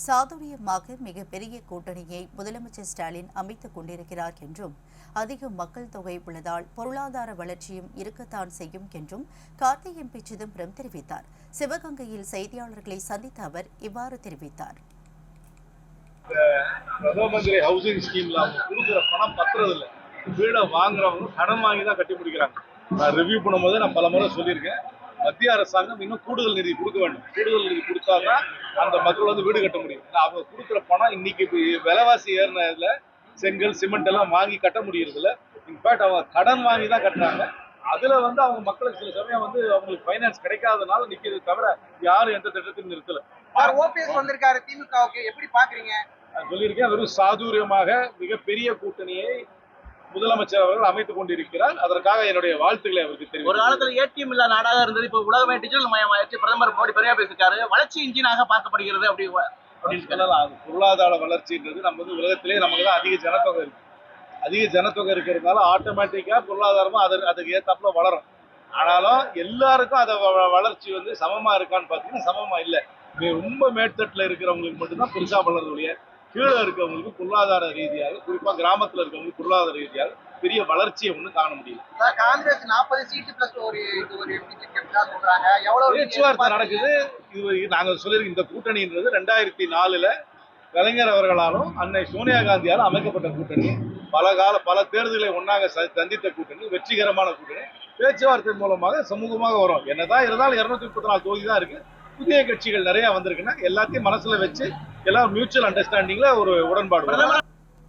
சாதுரியமாக மிகப்பெரிய கூட்டணியை முதலமைச்சர் ஸ்டாலின் அமைத்துக் கொண்டிருக்கிறார் என்றும் அதிக மக்கள் தொகை உள்ளதால் பொருளாதார வளர்ச்சியும் இருக்கத்தான் செய்யும் என்றும் கார்த்திக் எம்பி சிதம்பரம் தெரிவித்தார். சிவகங்கையில் செய்தியாளர்களை சந்தித்த அவர் இவ்வாறு தெரிவித்தார். பிரதம மந்திரி ஹவுசிங் ஸ்கீம்ல அவங்க கொடுக்குற பணம் பத்துறதில்லை. வீடை வாங்குறவங்க கடன் வாங்கி தான் கட்டி முடிக்கிறாங்க. நான் ரிவ்யூ பண்ணும்போது நான் பல முறை சொல்லியிருக்கேன், மத்திய அரசாங்கம் இன்னும் கூடுதல் நிதி கொடுக்க வேண்டும். கூடுதல் நிதி கொடுத்தாதான் அந்த மக்கள் வந்து வீடு கட்ட முடியும். அவங்க கொடுக்குற பணம் இன்னைக்கு விலைவாசி ஏறினதுல செங்கல் சிமெண்ட் எல்லாம் வாங்கி கட்ட முடியறது இல்லை. இன்ஃபேக்ட் அவங்க கடன் வாங்கி தான் கட்டுறாங்க. அதுல வந்து அவங்க மக்களுக்கு சில சமயம் வந்து அவங்களுக்கு பைனான்ஸ் கிடைக்காதனால நிக்கிறது தவிர யாரும் எந்த திட்டத்தையும் நிறுத்தல. ஓபிஎஸ் வந்திருக்காரு திமுகவுக்கு, எப்படி பாக்குறீங்க? நான் சொல்லியிருக்கேன், வெறும் சாதுரியமாக மிகப்பெரிய கூட்டணியை முதலமைச்சர் அவர்கள் அமைத்துக் கொண்டிருக்கிறார். அதற்காக என்னுடைய வாழ்த்துக்களை அவருக்கு தெரியும். ஒரு காலத்துல ஏடிஎம் இல்ல நாடாக இருந்தது, இப்ப உலகமே டிஜிட்டல் மயமாயிடுச்சு. பிரதமர் மோடி பெரியா பேசிருக்காரு, வளர்ச்சி இன்ஜினாக பார்க்கப்படுகிறது அப்படின்னு சொல்லலாம். பொருளாதார வளர்ச்சின்றது நம்ம வந்து உலகத்திலேயே நமக்கு தான் அதிக ஜனத்தொகை இருக்கு. அதிக ஜனத்தொகை இருக்கிறதுனால ஆட்டோமேட்டிக்கா பொருளாதாரமும் அதுக்கு ஏத்தாப்புல வளரும். ஆனாலும் எல்லாருக்கும் அதை வளர்ச்சி வந்து சமமா இருக்கான்னு பாத்தீங்கன்னா சமமா இல்லை. ரொம்ப மேற்தட்டுல இருக்கிறவங்களுக்கு மட்டும்தான் பெருசா வளரக்கூடிய, கீழே இருக்கவங்களுக்கு பொருளாதார ரீதியாக, குறிப்பா கிராமத்துல இருக்கவங்களுக்கு பொருளாதார ரீதியாக பெரிய வளர்ச்சியை ஒன்றும் காண முடியல. காங்கிரஸ் 40 சீட்டு பிளஸ் ஒரு சொல்றாங்க. எவ்வளவு பேச்சுவார்த்தை நடக்குது. இது நாங்க சொல்லியிருக்க இந்த கூட்டணின்றது 2004 கலைஞர் அவர்களாலும் அன்னை சோனியா காந்தியாலும் அமைக்கப்பட்ட கூட்டணி. பல தேர்தல்களை ஒன்றாக சந்தித்த கூட்டணி, வெற்றிகரமான கூட்டணி. பேச்சுவார்த்தை மூலமாக சமூகமாக வரும். என்னதான் இருந்தாலும் 234 தொகுதி தான் இருக்கு. புதிய கட்சிகள் நிறைய வந்திருக்குன்னா எல்லாத்தையும் மனசுல வச்சு எல்லாரும் மியூச்சுவல் அண்டர்ஸ்டாண்டிங்ல ஒரு உடன்பாடு.